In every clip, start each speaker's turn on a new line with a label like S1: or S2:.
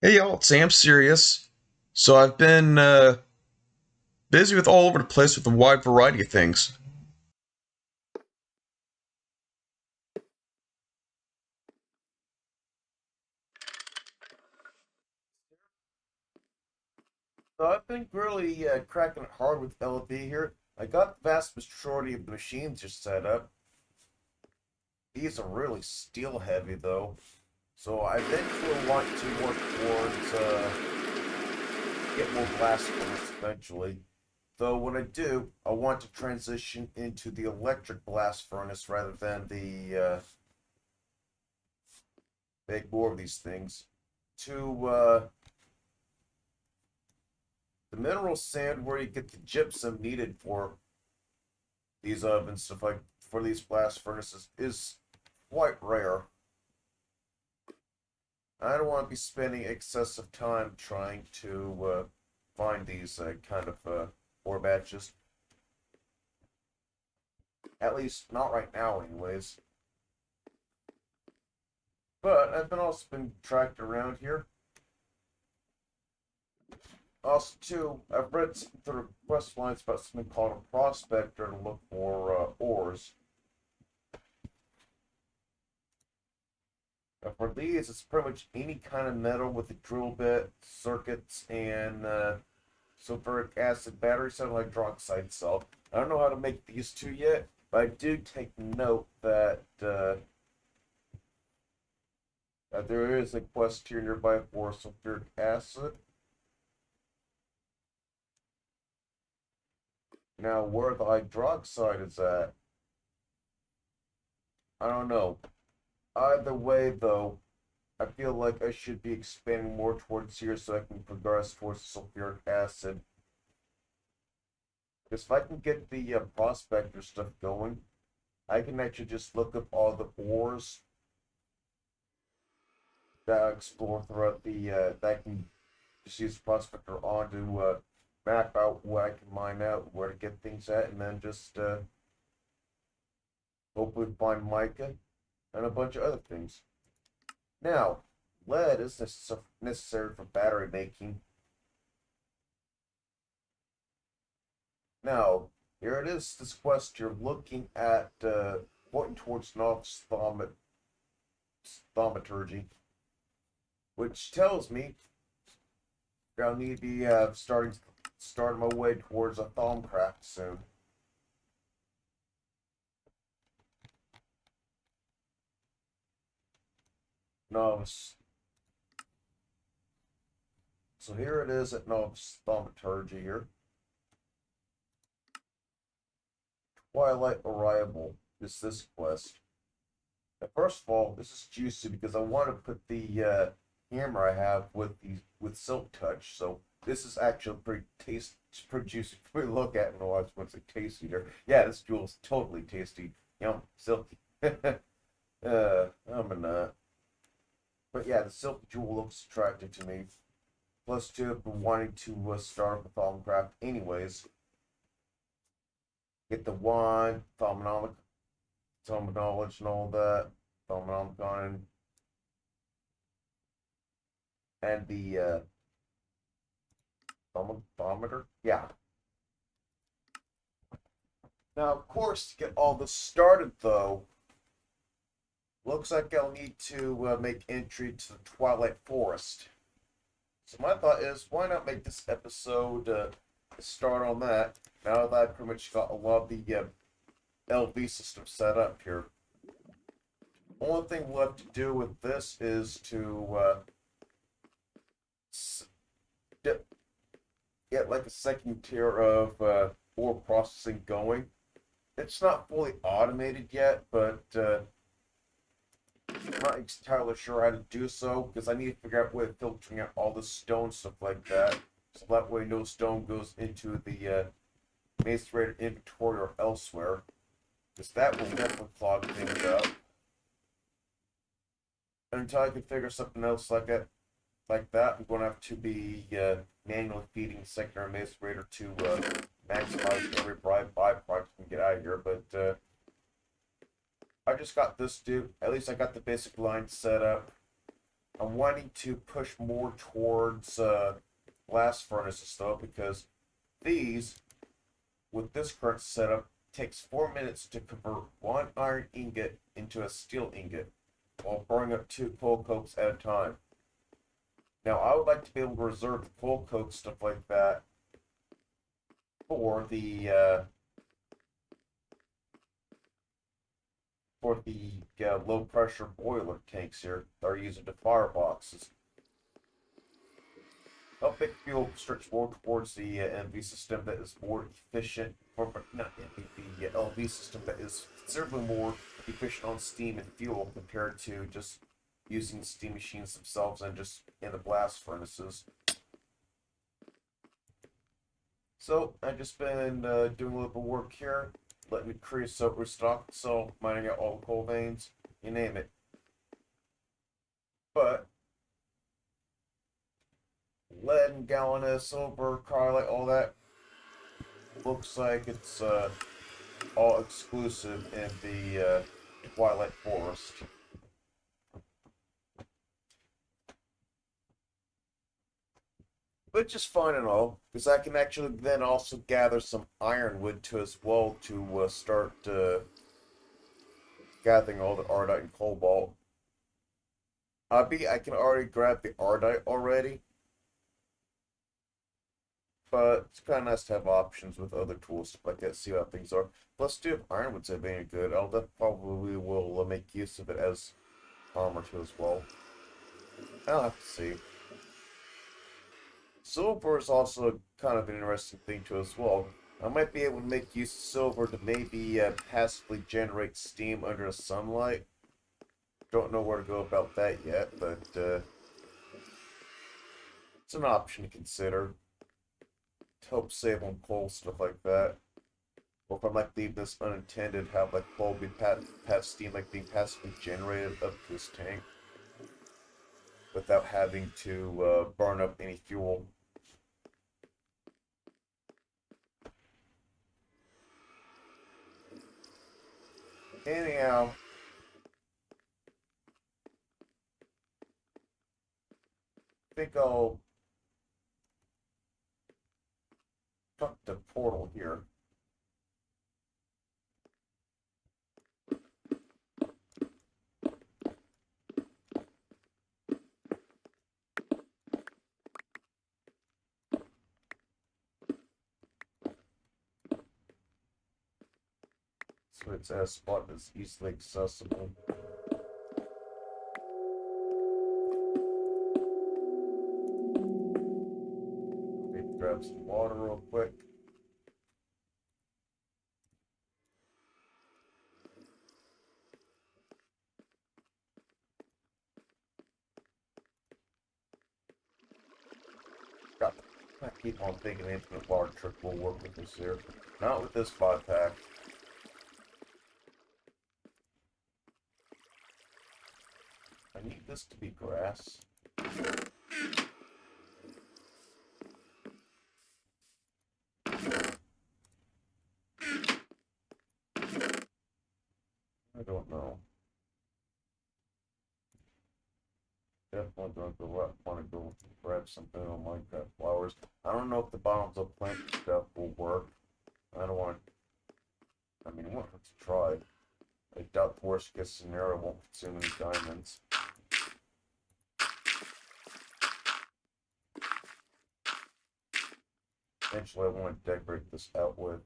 S1: Hey y'all, it's Sam Serious. So I've been busy with all over the place with a wide variety of things.
S2: So I've been really cracking it hard with LV here. I got the vast majority of the machines just set up. These are really steel heavy though. So I eventually want to work towards get more blast furnace eventually. Though when I do, I want to transition into the electric blast furnace rather than the make more of these things. To the mineral sand where you get the gypsum needed for these ovens, stuff like for these blast furnaces, is quite rare. I don't want to be spending excessive time trying to find these kind of ore batches. At least not right now, anyways. But I've been also been tracked around here. Also, too, I've read the request lines about something called a prospector to look for ores. For these, it's pretty much any kind of metal with a drill bit, circuits, and sulfuric acid battery cell hydroxide cell. I don't know how to make these two yet, but I do take note that there is a quest here nearby for sulfuric acid. Now, where the hydroxide is at, I don't know. Either way, though, I feel like I should be expanding more towards here so I can progress towards sulfuric acid. Because if I can get the prospector stuff going, I can actually just look up all the ores that I explore throughout that I can just use the prospector on to map out what I can mine out, where to get things at, and then just hopefully find mica and a bunch of other things. Now, lead is necessary for battery making. Now, here it is. This quest you're looking at pointing towards novice thaumaturgy, which tells me I'll need to be starting my way towards a thaumcraft soon. Novice. So here it is at novice thaumaturgy here. Twilight Arrival is this quest. Now, first of all, this is juicy because I want to put the hammer I have with silk touch. So this is actually pretty juicy to look at. And I was going to say tasty here. Yeah, this jewel is totally tasty. Yum, silky. I'm a nut. But yeah, the silk jewel looks attractive to me. Plus, two, I've been wanting to start with Thalmcraft anyways. Get the wine, Thaumanology and all that. Thaumanomicon and the thermometer. Yeah. Now, of course, to get all this started, though, looks like I'll need to make entry to the Twilight Forest. So my thought is, why not make this episode start on that? Now that I've pretty much got a lot of the LV system set up here. Only thing left to do with this is to get like a second tier of ore processing going. It's not fully automated yet, but I'm not entirely sure how to do so because I need to figure out a way of filtering out all the stone stuff like that. So that way no stone goes into the macerator inventory or elsewhere. Because that will definitely clog things up. And until I can figure something else like that, I'm going to have to be manually feeding the secondary macerator to maximize every byproduct I can get out of here. But I just got this dude. At least I got the basic line set up. I'm wanting to push more towards blast furnaces though, because these, with this current setup, takes 4 minutes to convert one iron ingot into a steel ingot while burning up 2 coal cokes at a time. Now, I would like to be able to reserve the coal coke, stuff like that, for the low pressure boiler tanks here that are used into fireboxes. Help make fuel stretch more towards the NV system that is more efficient, or not NV, the LV system that is considerably more efficient on steam and fuel compared to just using the steam machines themselves and just in the blast furnaces. So I've just been doing a little bit of work here, letting the creosote restock itself, mining out all the coal veins, you name it. But lead and galvanite, silver, cryolite, all that looks like it's all exclusive in the Twilight Forest. Which is fine and all, because I can actually then also gather some ironwood too as well to start gathering all the ardite and cobalt. I can already grab the ardite already, but it's kind of nice to have options with other tools, stuff like that, see how things are. Plus, too, if ironwood's any good, that probably will make use of it as armor too as well. I'll have to see. Silver is also kind of an interesting thing too as well. I might be able to make use of silver to maybe passively generate steam under the sunlight. Don't know where to go about that yet, but it's an option to consider. To help save on coal, stuff like that. Or if I might leave this unattended, have like coal be have steam like being passively generated up to this tank without having to burn up any fuel. Anyhow, I think I'll tuck the portal here. So it's a spot that's easily accessible. Maybe grab some water real quick. I keep on thinking infinite water trick will work with this here. Not with this 5-pack. I need this to be grass. I don't know. Definitely going to want to go grab something on Minecraft flowers. I don't know if the bottoms of plant stuff will work. I don't want. I mean, it won't hurt to try. I doubt the worst case scenario won't consume any diamonds. Eventually, I want to decorate this out with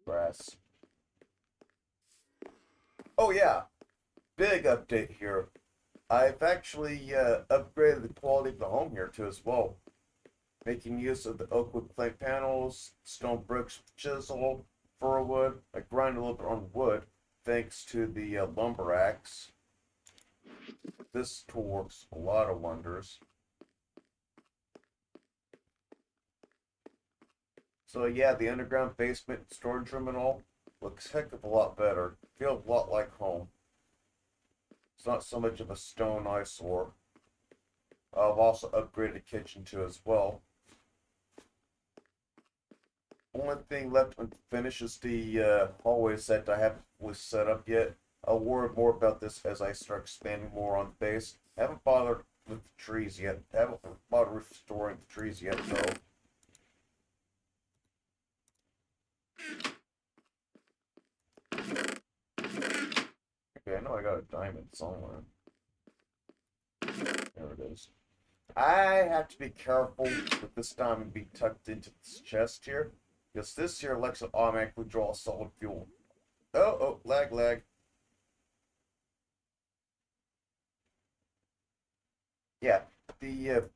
S2: grass. Oh yeah, big update here. I've actually upgraded the quality of the home here too as well, making use of the oak wood plank panels, stone bricks with chisel, fir wood. I grind a little bit on wood thanks to the lumber axe. This tool works a lot of wonders. So yeah, the underground basement storage room and all looks heck of a lot better. Feels a lot like home. It's not so much of a stone eyesore. I've also upgraded the kitchen too as well. only thing left to finish is the hallway set I haven't fully set up yet. I'll worry more about this as I start expanding more on the base. Haven't bothered with the trees yet. Haven't bothered restoring the trees yet, though. Okay, I know I got a diamond somewhere. There it is. I have to be careful with this diamond being tucked into this chest here, because this here likes to automatically draw solid fuel. Oh, lag. Yeah, the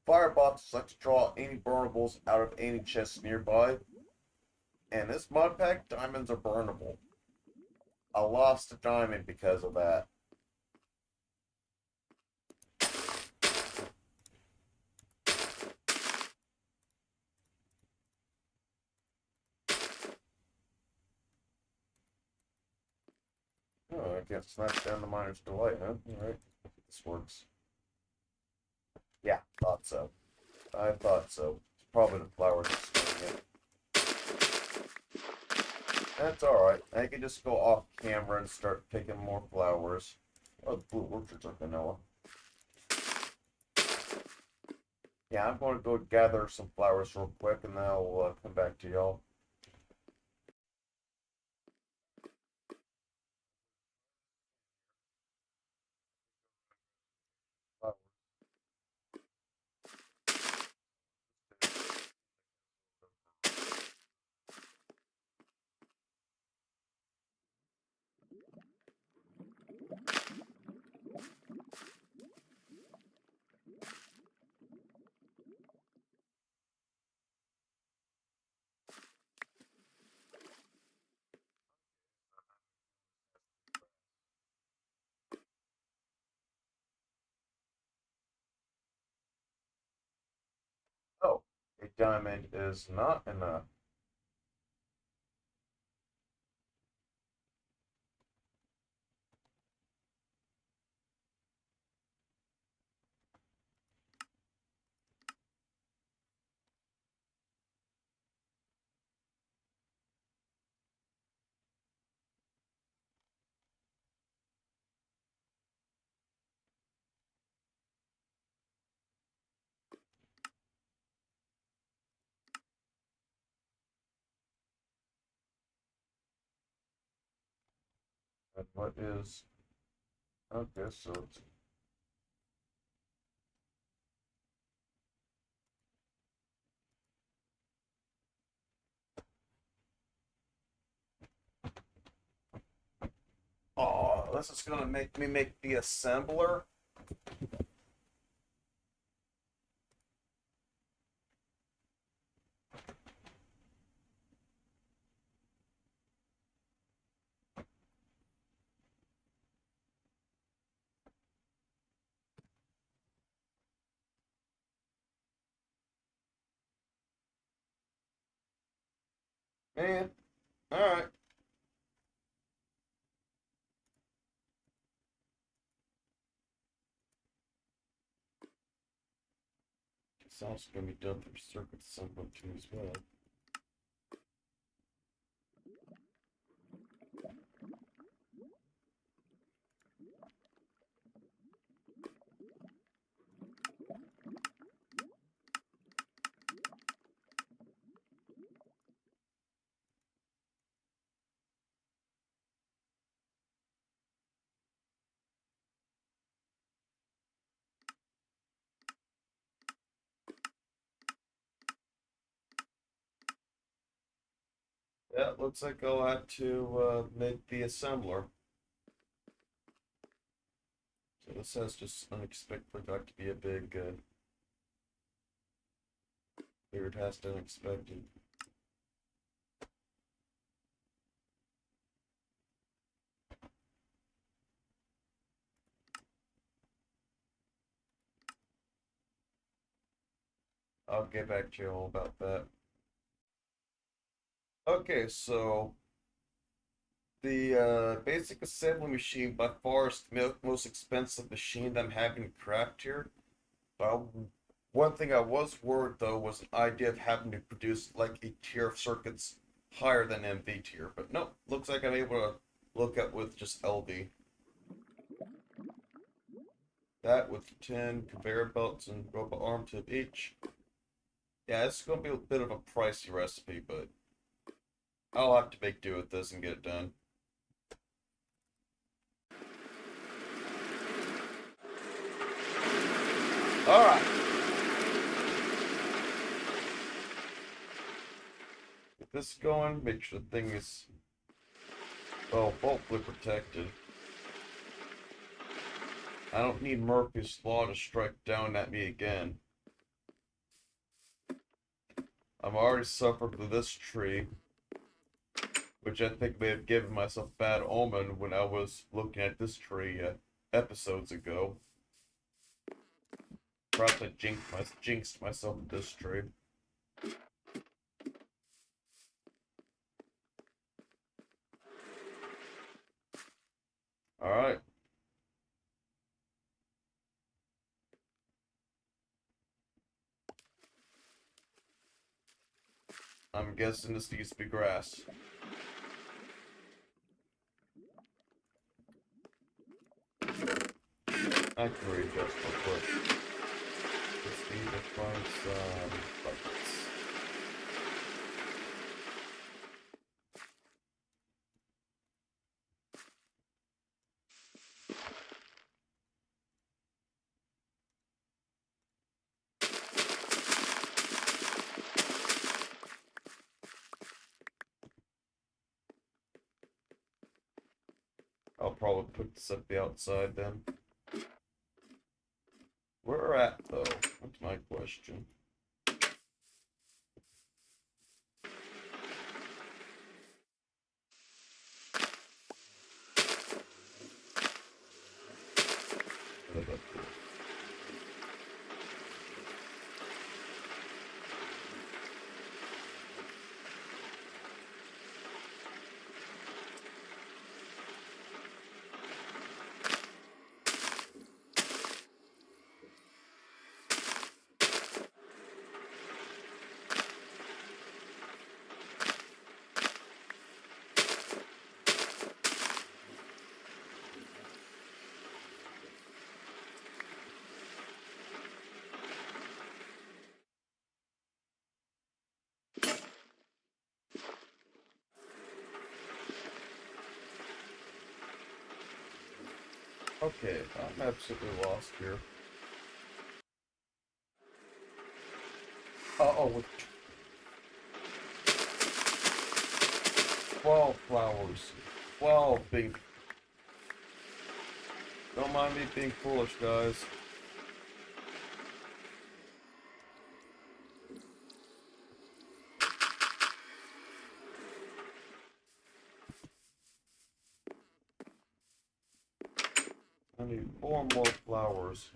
S2: fireboxes like to draw any burnables out of any chests nearby, and this mod pack, diamonds are burnable. I lost a diamond because of that. Oh, I guess smash down the miner's delight, huh? Alright, this works. Yeah, thought so. I thought so. It's probably the flowers explaining it. That's alright. I can just go off camera and start picking more flowers. Oh, the blue orchards are vanilla. Yeah, I'm going to go gather some flowers real quick and then I'll come back to y'all. Oh, a diamond is not enough. And what is... Okay, so it's... Oh, this is gonna make me make the assembler. Man, alright. It's also gonna be done for circuit assembly too as well. Yeah, it looks like I'll have to make the assembler. So this has just unexpectedly got to be a bigger task than expected. I'll get back to you all about that. Okay, so the basic assembly machine by far is the most expensive machine that I'm having to craft here. But I One thing I was worried though was the idea of having to produce like a tier of circuits higher than MV tier, but no, looks like I'm able to look up with just LV. That with 10 conveyor belts and robot arm tip each. Yeah, it's going to be a bit of a pricey recipe, but I'll have to make do with this and get it done. Alright. Get this going, make sure the thing is, well, hopefully protected. I don't need Murphy's Law to strike down at me again. I've already suffered with this tree, which I think may have given myself bad omen when I was looking at this tree episodes ago. Perhaps I jinxed myself with this tree. Alright. I'm guessing this needs to be grass. I can readjust real quick. Just need to find some buckets. I'll probably put this at the outside then. Where we're at though? That's my question. Okay, I'm absolutely lost here. Uh-oh, with 12 flowers. 12 pink. Don't mind me being foolish, guys. I need 4 more flowers.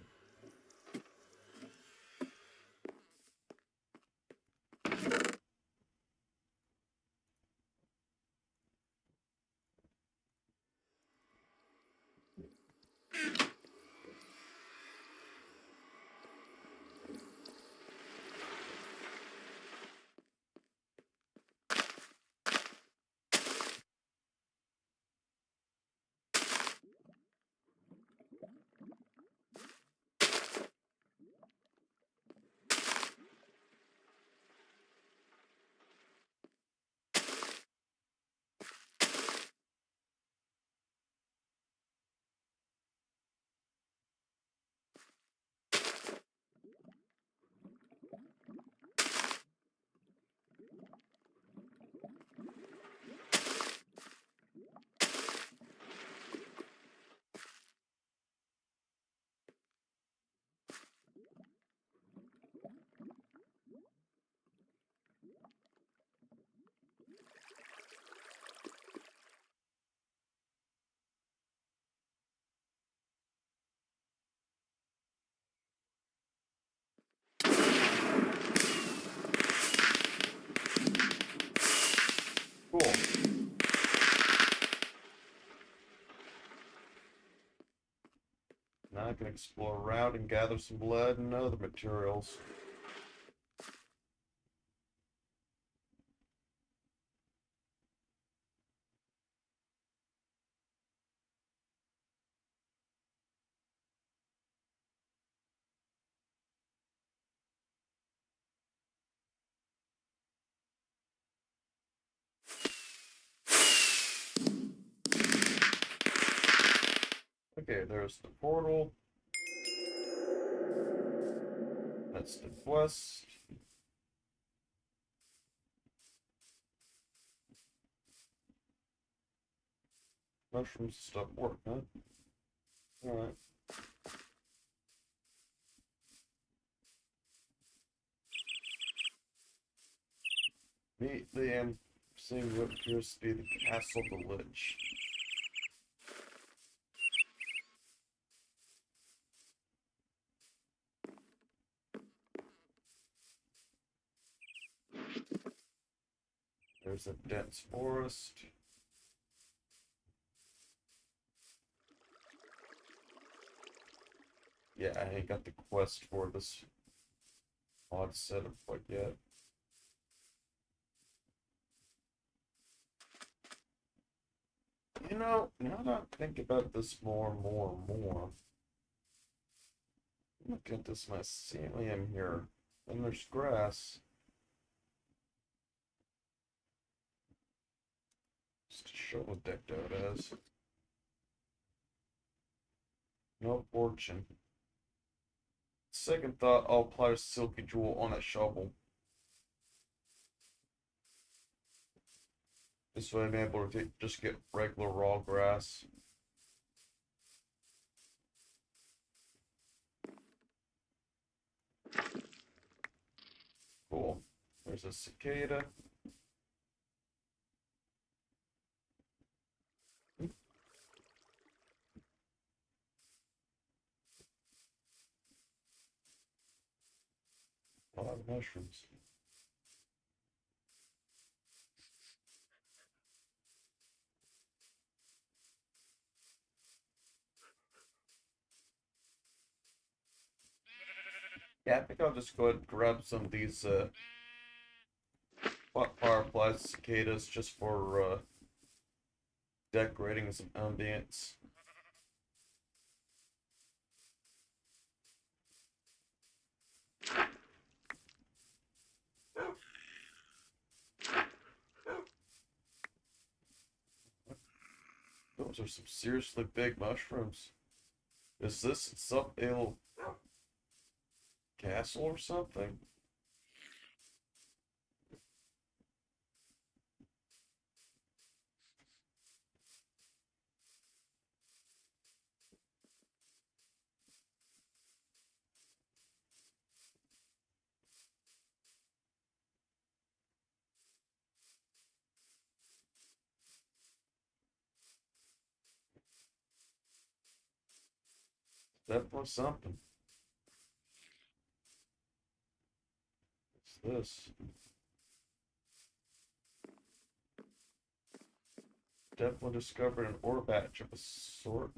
S2: Cool. Now I can explore around and gather some lead and other materials. Okay, there's the portal. That's the quest. Mushrooms stop work, huh? Alright. Immediately I'm seeing what appears to be the castle of the Lich. There's a dense forest. Yeah, I ain't got the quest for this odd setup quite yet. You know, now that I think about this more and more and more, look at this mycelium here. And there's grass. Just a shovel decked out as. No fortune. Second thought, I'll apply a silky jewel on that shovel. This way I'm able to just get regular raw grass. Cool. There's a cicada. A lot of mushrooms. Yeah, I think I'll just go ahead and grab some of these fireflies, cicadas, just for decorating some ambience. Those are some seriously big mushrooms. Is this some little castle or something? Definitely something. What's this? Definitely discovered an ore batch of a sort.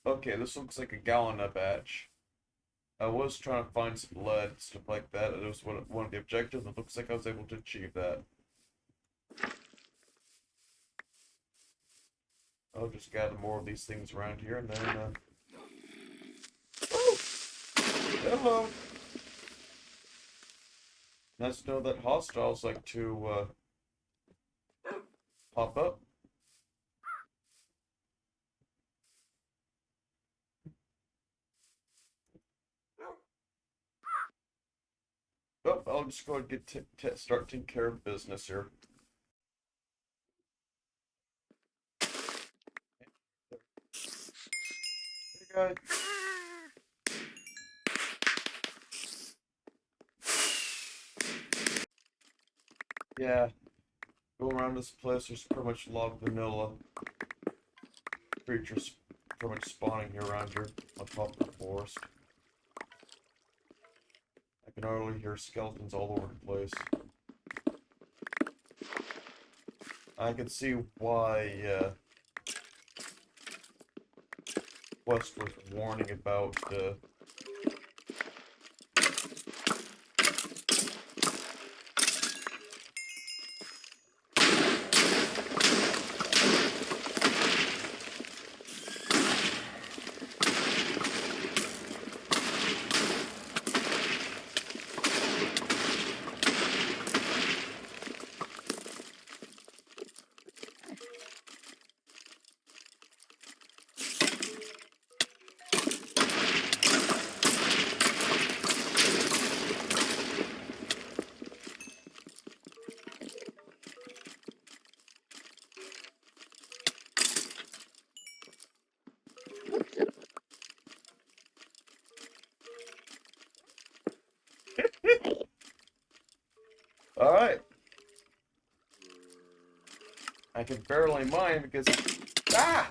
S2: Okay, this looks like a Galena batch. I was trying to find some lead, stuff like that. It was one of the objectives. It looks like I was able to achieve that. I'll just gather more of these things around here and then, Oh! Hello! Nice to know that hostiles like to, pop up. Oh, I'll just go and start taking care of business here. Hey guys. Yeah, go around this place. There's pretty much log vanilla creatures pretty much spawning here around here on top of the forest. I can already hear skeletons all over the place. I can see why West was warning about Alright. I can barely mine because... Ah!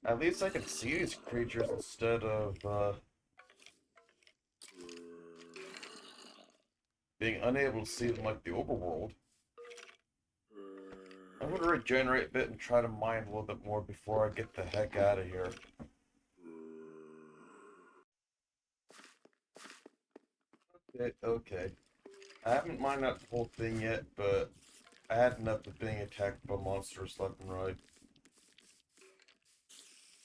S2: At least I can see these creatures instead of being unable to see them like the overworld. I'm gonna regenerate a bit and try to mine a little bit more before I get the heck out of here. Okay. I haven't mined out the whole thing yet, but I had enough of being attacked by monsters left and right.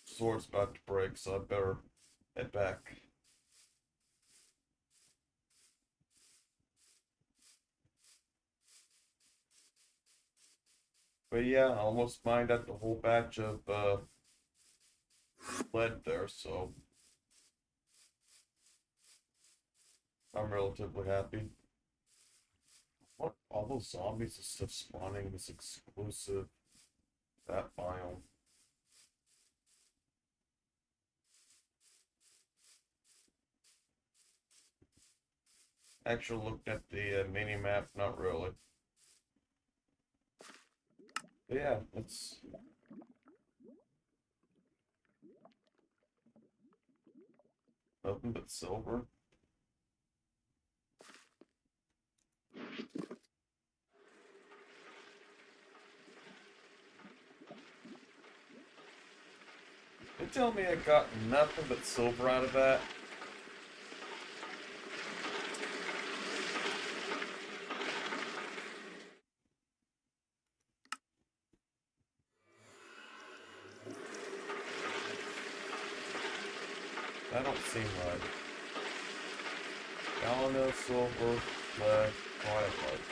S2: Sword's about to break, so I better head back. But yeah, I almost mined out the whole batch of lead there, so I'm relatively happy. What, all those zombies and stuff spawning this exclusive, that biome. Actually looked at the mini map, not really. But yeah, it's nothing but silver. You tell me I got nothing but silver out of that? That don't seem right. Galena, silver, lead, twilight.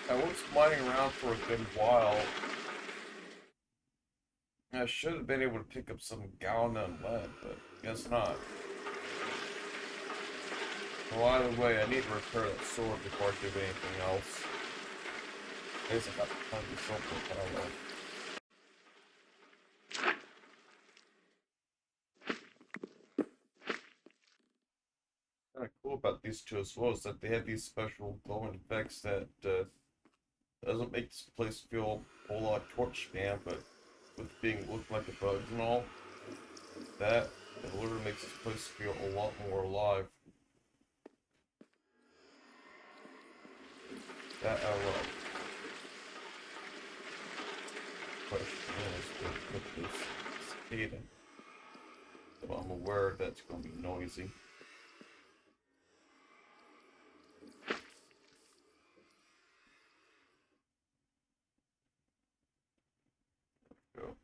S2: I was mining around for a good while. I should have been able to pick up some galena and lead, but guess not. Well, either way, I need to repair that sword before I do anything else. I guess I got plenty of silver, but I will. Kind of cool about these two as well is that they have these special glowing effects that doesn't make this place feel a whole lot torch spam, but with being looked like a bug and all, that it literally makes this place feel a lot more alive. That I love. Question is what put this cicada. So I'm aware that's going to be noisy. Go.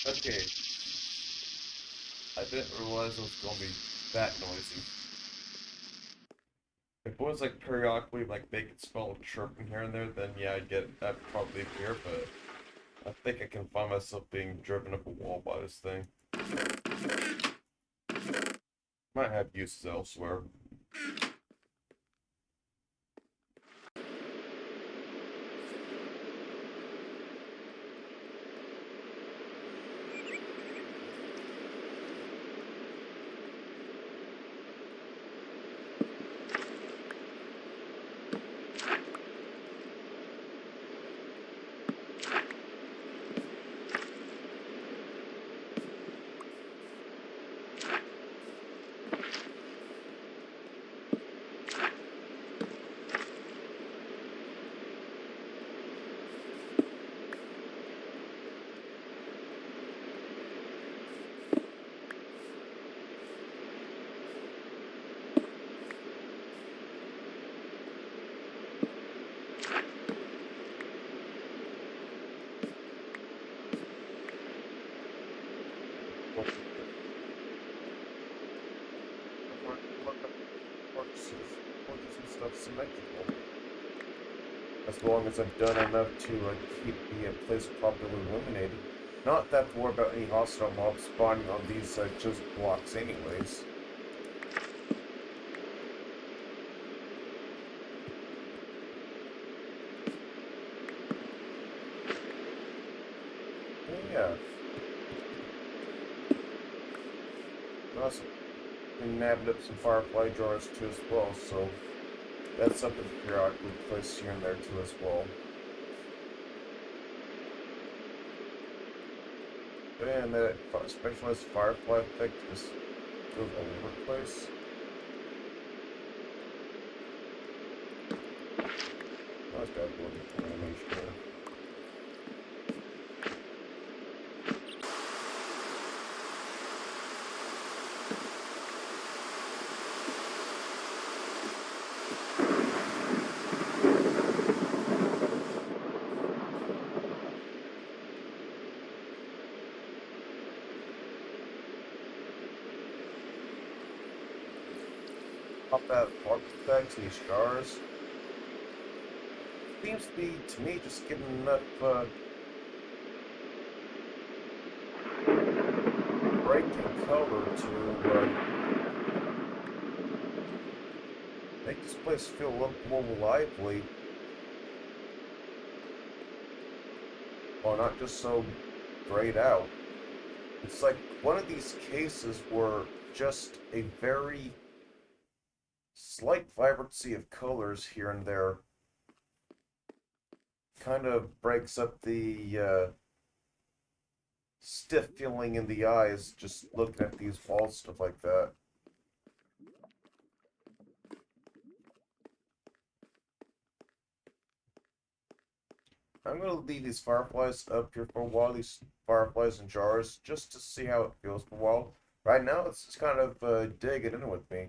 S2: Okay, I didn't realize it was going to be that noisy. If it was like periodically like making smell chirping here and there, then yeah, I'd probably hear, but I think I can find myself being driven up a wall by this thing. Might have uses elsewhere. Well, I want to look up torches and stuff symmetrical. As long as I've done enough to keep the place properly illuminated. Not that to worry about any hostile mobs spawning on these just blocks anyways. Yeah. Also, been nabbed up some firefly jars too as well, so that's something periodically placed here and there too as well. And that specialized firefly effect just goes all over the place. Nice to have a little animation here. Pop that park effects and these jars. Seems to be, to me, just getting enough break in color to make this place feel a little more lively. Well, not just so grayed out. It's like one of these cases where just a very slight vibrancy of colors here and there kind of breaks up the stiff feeling in the eyes just looking at these walls, stuff like that. I'm going to leave these fireflies up here for a while, these fireflies in jars, just to see how it feels for a while. Right now, it's just kind of digging in with me.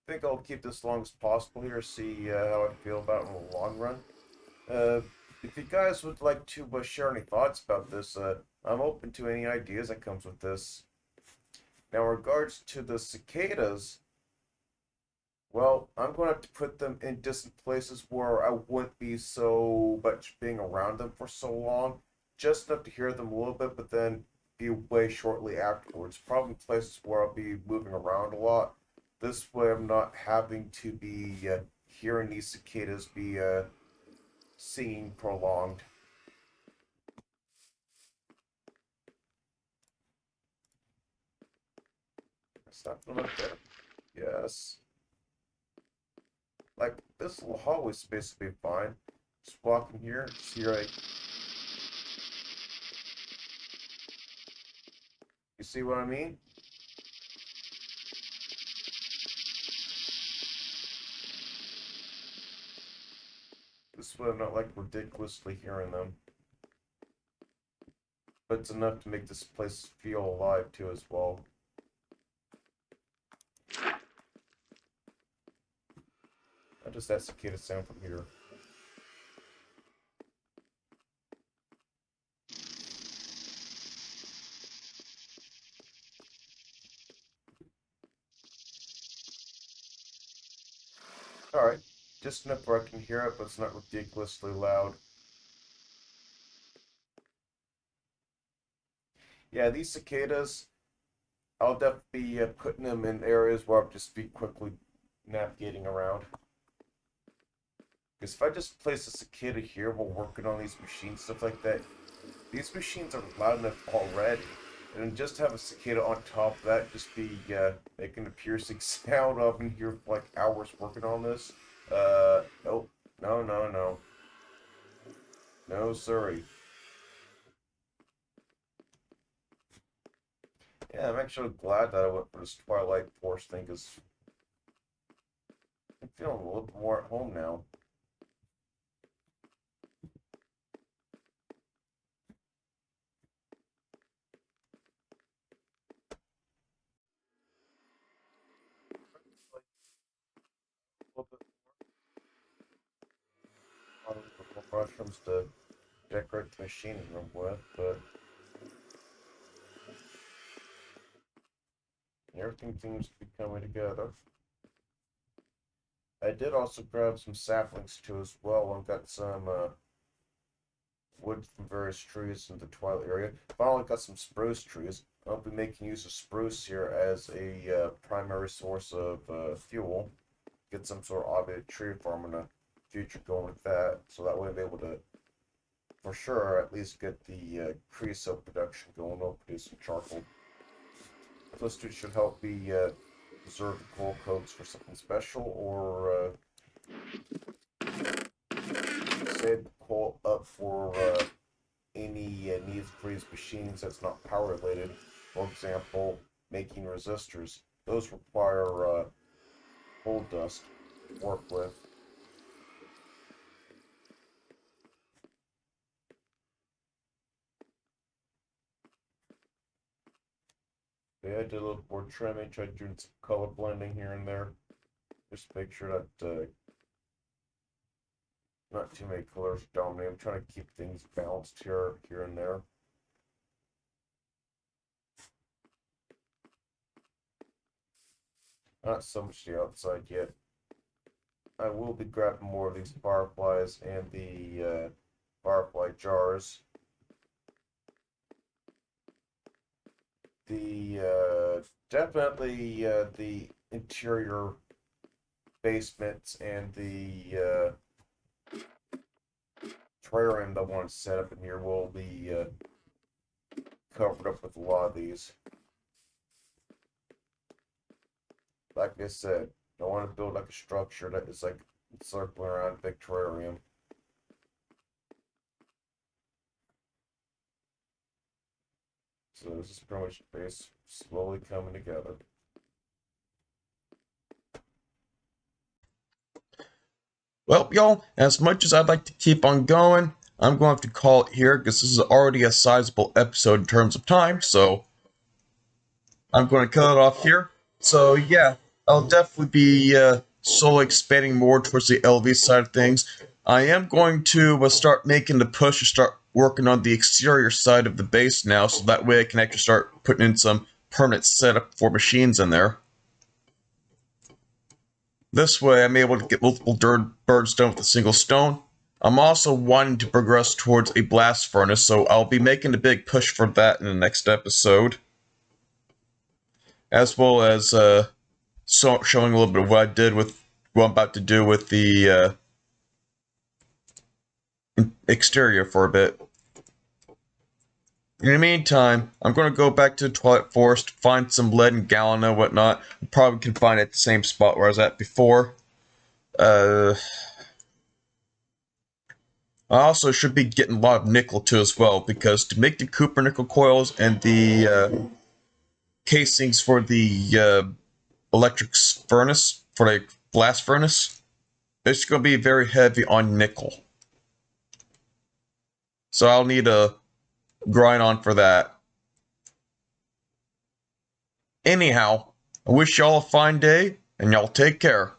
S2: I think I'll keep this long as possible here, see how I feel about it in the long run. Uh, if you guys would like to share any thoughts about this, I'm open to any ideas that comes with this. Now, in regards to the cicadas, well, I'm going to have to put them in distant places where I wouldn't be so much being around them for so long. Just enough to hear them a little bit, but then be away shortly afterwards. Probably places where I'll be moving around a lot. This way I'm not having to be hearing these cicadas be singing prolonged. Stop them up there. Yes. Like, this little hallway space will be fine. Just walk in here, see right. You see what I mean? This way I'm not like ridiculously hearing them. But it's enough to make this place feel alive too as well. Not just that cicada sound from here. Alright. Just enough where I can hear it, but it's not ridiculously loud. Yeah, these cicadas, I'll definitely be putting them in areas where I'll just be quickly navigating around. Because if I just place a cicada here while working on these machines, stuff like that, these machines are loud enough already. And then just have a cicada on top of that, just be making a piercing sound up in here for like hours working on this. Nope. No, no, no. No, sorry. Yeah, I'm actually glad that I went for this Twilight Force thing, because I'm feeling a little bit more at home now. mushrooms to decorate the machining room with, but everything seems to be coming together. I did also grab some saplings too as well. I've got some wood from various trees in the Twilight area. Finally got some spruce trees. I'll be making use of spruce here as a primary source of fuel. Get some sort of automated tree farm in the future going with that, so that way I'll be able to, for sure, at least get the creosote production going. I'll produce some charcoal. Those two should help me preserve the coal codes for something special, or save the coal up for any needs for these machines that's not power related. For example, making resistors. Those require coal dust to work with. Yeah, I did a little more trimming, tried doing some color blending here and there. Just to make sure that not too many colors dominate. I'm trying to keep things balanced here and there. Not so much the outside yet. I will be grabbing more of these fireflies and the firefly jars. The definitely the interior basements and the terrarium that I want to set up in here will be covered up with a lot of these. Like I said, I want to build like a structure that is like circling around a big terrarium. So this is pretty much the base slowly coming together.
S1: Well, y'all, as much as I'd like to keep on going, I'm going to have to call it here because this is already a sizable episode in terms of time, so I'm going to cut it off here. So, yeah, I'll definitely be slowly expanding more towards the LV side of things. I am going to start making the push to start working on the exterior side of the base now, so that way I can actually start putting in some permanent setup for machines in there. This way, I'm able to get multiple birds done with a single stone. I'm also wanting to progress towards a blast furnace, so I'll be making a big push for that in the next episode. As well as showing a little bit of what I did with what I'm about to do with the exterior for a bit. In the meantime, I'm going to go back to the Twilight Forest, find some lead and galena and whatnot. Probably can find it at the same spot where I was at before. I also should be getting a lot of nickel too as well, because to make the Cooper nickel coils and the casings for the electric furnace, for the blast furnace, it's going to be very heavy on nickel. So I'll need to grind on for that. Anyhow, I wish y'all a fine day, and y'all take care.